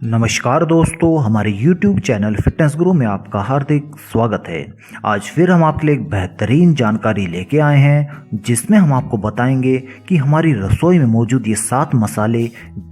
नमस्कार दोस्तों, हमारे YouTube चैनल फिटनेस गुरु में आपका हार्दिक स्वागत है। आज फिर हम आपके लिए एक बेहतरीन जानकारी लेके आए हैं जिसमें हम आपको बताएंगे कि हमारी रसोई में मौजूद ये 7 मसाले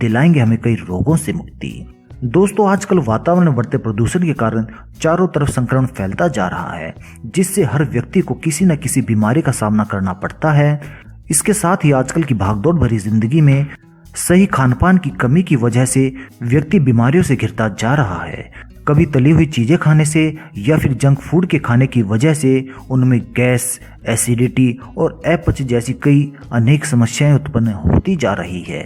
दिलाएंगे हमें कई रोगों से मुक्ति। दोस्तों, आजकल वातावरण में बढ़ते प्रदूषण के कारण चारों तरफ संक्रमण फैलता जा रहा है, जिससे हर व्यक्ति को किसी न किसी बीमारी का सामना करना पड़ता है। इसके साथ ही आजकल की भागदौड़ भरी जिंदगी में सही खानपान की कमी की वजह से व्यक्ति बीमारियों से घिरता जा रहा है। कभी तली हुई चीजें खाने से या फिर जंक फूड के खाने की वजह से उनमें गैस, एसिडिटी और अपच जैसी कई अनेक समस्याएं उत्पन्न होती जा रही है।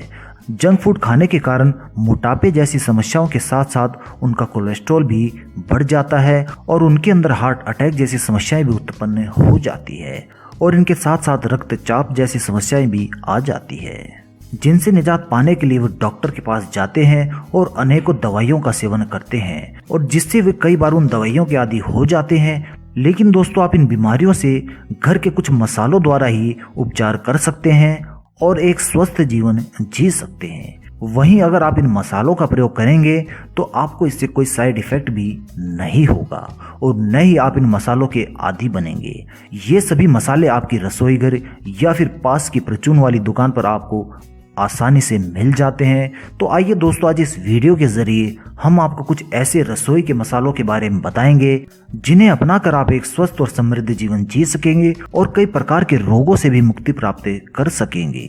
जंक फूड खाने के कारण मोटापे जैसी समस्याओं के साथ साथ उनका कोलेस्ट्रॉल भी बढ़ जाता है और उनके अंदर हार्ट अटैक जैसी समस्याएं भी उत्पन्न हो जाती है और इनके साथ साथ रक्तचाप जैसी समस्याएं भी आ जाती है, जिनसे निजात पाने के लिए वो डॉक्टर के पास जाते हैं और अनेकों दवाइयों का सेवन करते हैं और जिससे वे कई बार उन दवाइयों के आदी हो जाते हैं। लेकिन दोस्तों, आप इन बीमारियों से घर के कुछ मसालों द्वारा ही उपचार कर सकते हैं और एक स्वस्थ जीवन जी सकते हैं। वहीं अगर आप इन मसालों का प्रयोग करेंगे तो आपको इससे कोई साइड इफेक्ट भी नहीं होगा और न ही आप इन मसालों के आदी बनेंगे। ये सभी मसाले आपकी रसोई घर या फिर पास की परचून वाली दुकान पर आपको आसानी से मिल जाते हैं। तो आइए दोस्तों, आज इस वीडियो के जरिए हम आपको कुछ ऐसे रसोई के मसालों के बारे में बताएंगे जिन्हें अपनाकर आप एक स्वस्थ और समृद्ध जीवन जी सकेंगे और कई प्रकार के रोगों से भी मुक्ति प्राप्त कर सकेंगे।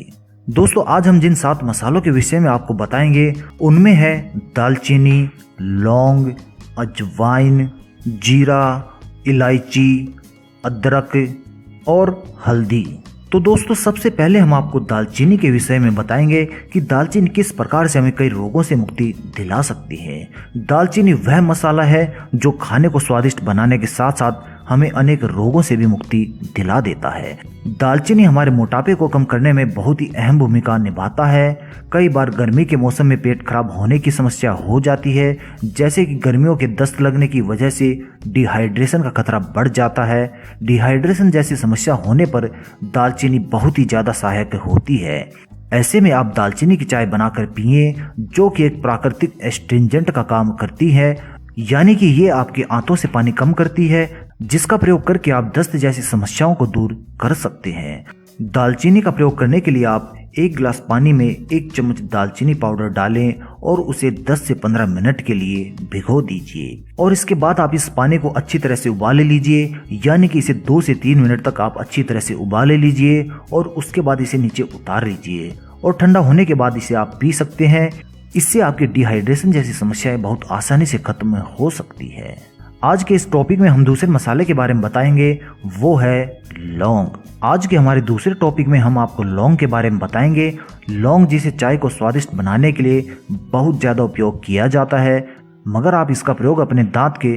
दोस्तों, आज हम जिन 7 मसालों के विषय में आपको बताएंगे उनमें है दालचीनी, लौंग, अजवाइन, जीरा, इलायची, अदरक और हल्दी। तो दोस्तों, सबसे पहले हम आपको दालचीनी के विषय में बताएंगे कि दालचीनी किस प्रकार से हमें कई रोगों से मुक्ति दिला सकती है। दालचीनी वह मसाला है जो खाने को स्वादिष्ट बनाने के साथ साथ हमें अनेक रोगों से भी मुक्ति दिला देता है। दालचीनी हमारे मोटापे को कम करने में बहुत ही अहम भूमिका निभाता है। कई बार गर्मी के मौसम में पेट खराब होने की समस्या हो जाती है, जैसे कि गर्मियों के दस्त लगने की वजह से डिहाइड्रेशन का खतरा बढ़ जाता है। डिहाइड्रेशन जैसी समस्या होने पर दालचीनी बहुत ही ज़्यादा सहायक होती है। ऐसे में आप दालचीनी की चाय बनाकर पिए, जो कि एक प्राकृतिक एस्ट्रिंजेंट का काम करती है, यानी कि ये आपके आंतों से पानी कम करती है, जिसका प्रयोग करके आप दस्त जैसी समस्याओं को दूर कर सकते हैं। दालचीनी का प्रयोग करने के लिए आप 1 गिलास पानी में 1 चम्मच दालचीनी पाउडर डालें और उसे 10 से 15 मिनट के लिए भिगो दीजिए और इसके बाद आप इस पानी को अच्छी तरह से उबाल लीजिए, यानी कि इसे 2 से 3 मिनट तक आप अच्छी तरह से उबाल लीजिए और उसके बाद इसे नीचे उतार लीजिए और ठंडा होने के बाद इसे आप पी सकते हैं। इससे आपकी डिहाइड्रेशन जैसी समस्याएं बहुत आसानी से खत्म हो सकती है। आज के इस टॉपिक में हम दूसरे मसाले के बारे में बताएंगे, वो है लौंग। आज के हमारे दूसरे टॉपिक में हम आपको लौंग के बारे में बताएंगे। लौंग जिसे चाय को स्वादिष्ट बनाने के लिए बहुत ज़्यादा उपयोग किया जाता है, मगर आप इसका प्रयोग अपने दांत के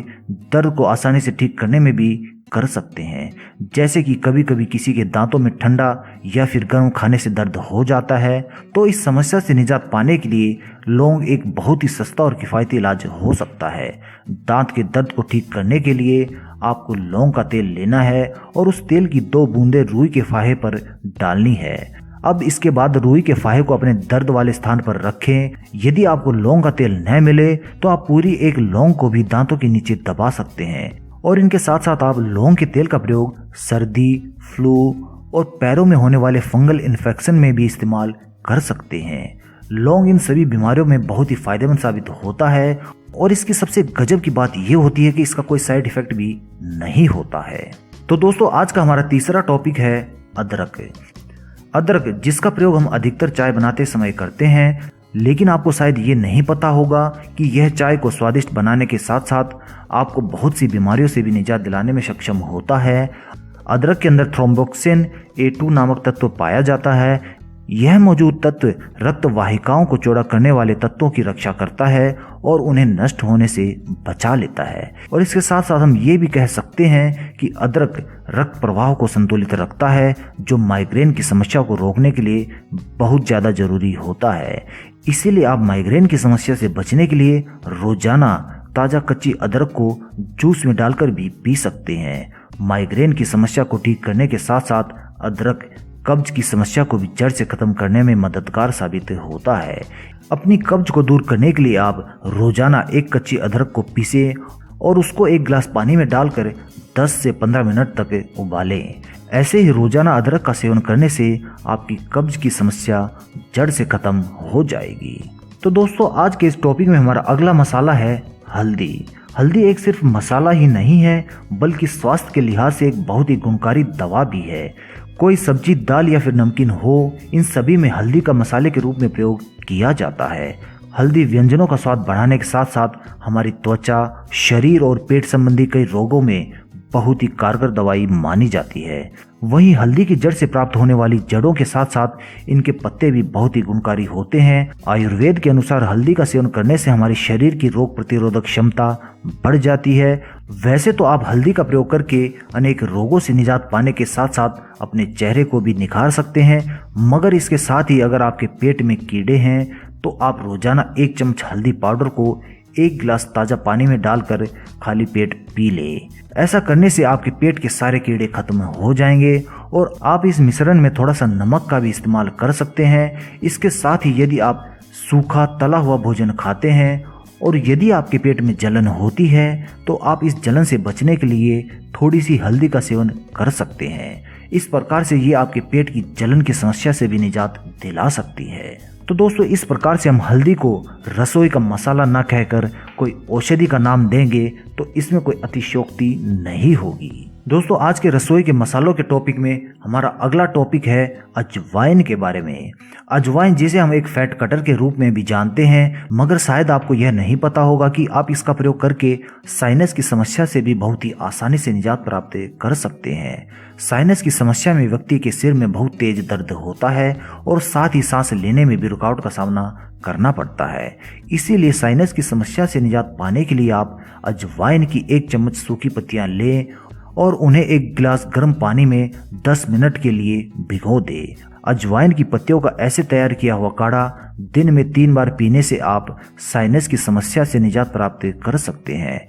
दर्द को आसानी से ठीक करने में भी कर सकते हैं। जैसे कि कभी कभी किसी के दांतों में ठंडा या फिर गर्म खाने से दर्द हो जाता है, तो इस समस्या से निजात पाने के लिए लौंग एक बहुत ही सस्ता और किफ़ायती इलाज हो सकता है। दांत के दर्द को ठीक करने के लिए आपको लौंग का तेल लेना है और उस तेल की 2 बूंदें रुई के फाहे पर डालनी है। अब इसके बाद रुई के फाहे को अपने दर्द वाले स्थान पर रखें। यदि आपको लौंग का तेल न मिले तो आप पूरी एक लौंग को भी दांतों के नीचे दबा सकते हैं और इनके साथ साथ आप लौंग के तेल का प्रयोग सर्दी, फ्लू और पैरों में होने वाले फंगल इन्फेक्शन में भी इस्तेमाल कर सकते हैं। लौंग इन सभी बीमारियों में बहुत ही फायदेमंद साबित होता है और इसकी सबसे गजब की बात यह होती है कि इसका कोई साइड इफेक्ट भी नहीं होता है। तो दोस्तों, आज का हमारा तीसरा टॉपिक है अदरक। अदरक, जिसका प्रयोग हम अधिकतर चाय बनाते समय करते हैं, लेकिन आपको शायद ये नहीं पता होगा कि यह चाय को स्वादिष्ट बनाने के साथ साथ आपको बहुत सी बीमारियों से भी निजात दिलाने में सक्षम होता है। अदरक के अंदर थ्रोम्बोक्सिन A2 नामक तत्व पाया जाता है। यह मौजूद तत्व रक्त वाहिकाओं को चौड़ा करने वाले तत्वों की रक्षा करता है और उन्हें नष्ट होने से बचा लेता है। और इसके साथ साथ हम ये भी कह सकते हैं कि अदरक रक्त प्रवाह को संतुलित रखता है, जो माइग्रेन की समस्या को रोकने के लिए बहुत ज़्यादा जरूरी होता है। इसीलिए आप माइग्रेन की समस्या से बचने के लिए रोजाना ताज़ा कच्ची अदरक को जूस में डालकर भी पी सकते हैं। माइग्रेन की समस्या को ठीक करने के साथ साथ अदरक कब्ज की समस्या को भी जड़ से खत्म करने में मददगार साबित होता है। अपनी कब्ज को दूर करने के लिए आप रोजाना एक कच्ची अदरक को पीसें और उसको एक गिलास पानी में डालकर 10 से 15 मिनट तक उबालें। ऐसे ही रोजाना अदरक का सेवन करने से आपकी कब्ज की समस्या जड़ से खत्म हो जाएगी। तो दोस्तों, आज के इस टॉपिक में हमारा अगला मसाला है हल्दी। हल्दी एक सिर्फ मसाला ही नहीं है, बल्कि स्वास्थ्य के लिहाज से एक बहुत ही गुणकारी दवा भी है। कोई सब्जी, दाल या फिर नमकीन हो, इन सभी में हल्दी का मसाले के रूप में प्रयोग किया जाता है। हल्दी व्यंजनों का स्वाद बढ़ाने के साथ साथ हमारी त्वचा, शरीर और पेट संबंधी कई रोगों में बहुत ही कारगर दवाई मानी जाती है। वहीं हल्दी की जड़ से प्राप्त होने वाली जड़ों के साथ साथ इनके पत्ते भी बहुत ही गुणकारी होते हैं। आयुर्वेद के अनुसार हल्दी का सेवन करने से हमारे शरीर की रोग प्रतिरोधक क्षमता बढ़ जाती है। वैसे तो आप हल्दी का प्रयोग करके अनेक रोगों से निजात पाने के साथ साथ अपने चेहरे को भी निखार सकते हैं, मगर इसके साथ ही अगर आपके पेट में कीड़े हैं तो आप रोजाना 1 चम्मच हल्दी पाउडर को 1 गिलास ताज़ा पानी में डालकर खाली पेट पी ले। ऐसा करने से आपके पेट के सारे कीड़े खत्म हो जाएंगे और आप इस मिश्रण में थोड़ा सा नमक का भी इस्तेमाल कर सकते हैं। इसके साथ ही यदि आप सूखा तला हुआ भोजन खाते हैं और यदि आपके पेट में जलन होती है तो आप इस जलन से बचने के लिए थोड़ी सी हल्दी का सेवन कर सकते हैं। इस प्रकार से ये आपके पेट की जलन की समस्या से भी निजात दिला सकती है। तो दोस्तों, इस प्रकार से हम हल्दी को रसोई का मसाला न कहकर कोई औषधि का नाम देंगे तो इसमें कोई अतिशयोक्ति नहीं होगी। दोस्तों, आज के रसोई के मसालों के टॉपिक में हमारा अगला टॉपिक है अजवाइन के बारे में। अजवाइन, जिसे हम एक फैट कटर के रूप में भी जानते हैं, मगर शायद आपको यह नहीं पता होगा कि आप इसका प्रयोग करके साइनस की समस्या से भी बहुत ही आसानी से निजात प्राप्त कर सकते हैं। साइनस की समस्या में व्यक्ति के सिर में बहुत तेज दर्द होता है और साथ ही सांस लेने में भी रुकावट का सामना करना पड़ता है। इसीलिए साइनस की समस्या से निजात पाने के लिए आप अजवाइन की 1 चम्मच सूखी पत्तियां लें और उन्हें 1 गिलास गर्म पानी में 10 मिनट के लिए भिगो दें। अजवाइन की पत्तियों का ऐसे तैयार किया हुआ काढ़ा दिन में 3 बार पीने से आप साइनस की समस्या से निजात प्राप्त कर सकते हैं।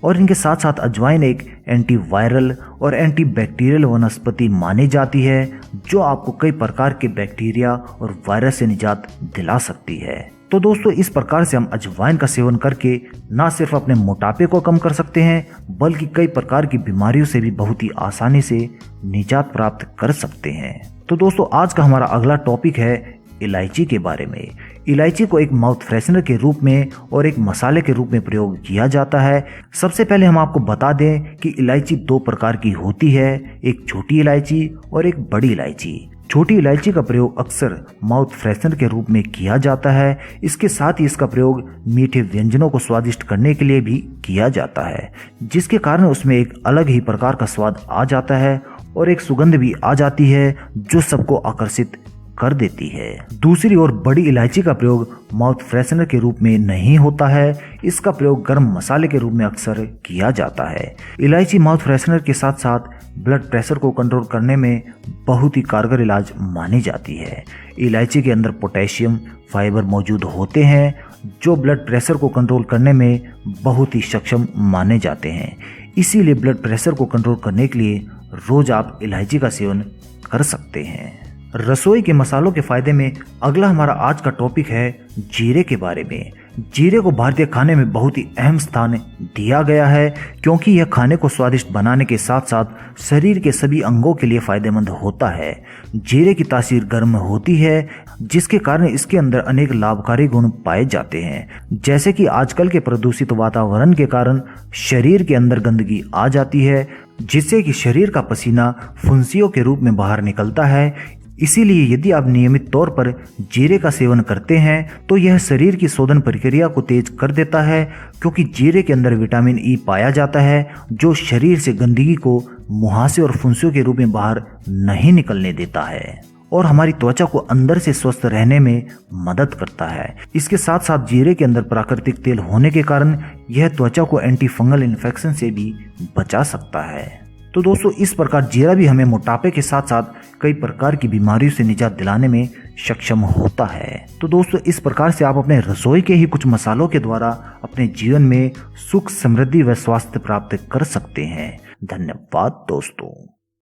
और इनके साथ साथ अजवाइन एक एंटीवायरल और एंटीबैक्टीरियल वनस्पति मानी जाती है, जो आपको कई प्रकार के बैक्टीरिया और वायरस से निजात दिला सकती है। तो दोस्तों, इस प्रकार से हम अजवाइन का सेवन करके न सिर्फ अपने मोटापे को कम कर सकते हैं, बल्कि कई प्रकार की बीमारियों से भी बहुत ही आसानी से निजात प्राप्त कर सकते हैं। तो दोस्तों, आज का हमारा अगला टॉपिक है इलायची के बारे में। इलायची को एक माउथ फ्रेशनर के रूप में और एक मसाले के रूप में प्रयोग किया जाता है। सबसे पहले हम आपको बता दें कि इलायची 2 प्रकार की होती है, एक छोटी इलायची और एक बड़ी इलायची। छोटी इलायची का प्रयोग अक्सर माउथ फ्रेशनर के रूप में किया जाता है। इसके साथ ही इसका प्रयोग मीठे व्यंजनों को स्वादिष्ट करने के लिए भी किया जाता है, जिसके कारण उसमें एक अलग ही प्रकार का स्वाद आ जाता है और एक सुगंध भी आ जाती है जो सबको आकर्षित कर देती है। दूसरी ओर बड़ी इलायची का प्रयोग माउथ फ्रेशनर के रूप में नहीं होता है। इसका प्रयोग गर्म मसाले के रूप में अक्सर किया जाता है। इलायची माउथ फ्रेशनर के साथ साथ ब्लड प्रेशर को कंट्रोल करने में बहुत ही कारगर इलाज मानी जाती है। इलायची के अंदर पोटेशियम, फाइबर मौजूद होते हैं जो ब्लड प्रेशर को कंट्रोल करने में बहुत ही सक्षम माने जाते हैं। इसीलिए ब्लड प्रेशर को कंट्रोल करने के लिए रोज आप इलायची का सेवन कर सकते हैं। रसोई के मसालों के फायदे में अगला हमारा आज का टॉपिक है जीरे के बारे में। जीरे को भारतीय खाने में बहुत ही अहम स्थान दिया गया है, क्योंकि यह खाने को स्वादिष्ट बनाने के साथ साथ शरीर के सभी अंगों के लिए फायदेमंद होता है। जीरे की तासीर गर्म होती है, जिसके कारण इसके अंदर अनेक लाभकारी गुण पाए जाते हैं, जैसे कि आजकल के प्रदूषित वातावरण के कारण शरीर के अंदर गंदगी आ जाती है, जिससे कि शरीर का पसीना फुंसियों के रूप में बाहर निकलता है। इसीलिए यदि आप नियमित तौर पर जीरे का सेवन करते हैं तो यह शरीर की शोधन प्रक्रिया को तेज कर देता है, क्योंकि जीरे के अंदर विटामिन ई पाया जाता है जो शरीर से गंदगी को मुहासे और फुंसियों के रूप में बाहर नहीं निकलने देता है और हमारी त्वचा को अंदर से स्वस्थ रहने में मदद करता है। इसके साथ साथ जीरे के अंदर प्राकृतिक तेल होने के कारण यह त्वचा को एंटी फंगल इन्फेक्शन से भी बचा सकता है। तो दोस्तों, इस प्रकार जीरा भी हमें मोटापे के साथ साथ कई प्रकार की बीमारियों से निजात दिलाने में सक्षम होता है। तो दोस्तों, इस प्रकार से आप अपने रसोई के ही कुछ मसालों के द्वारा अपने जीवन में सुख, समृद्धि व स्वास्थ्य प्राप्त कर सकते हैं। धन्यवाद दोस्तों।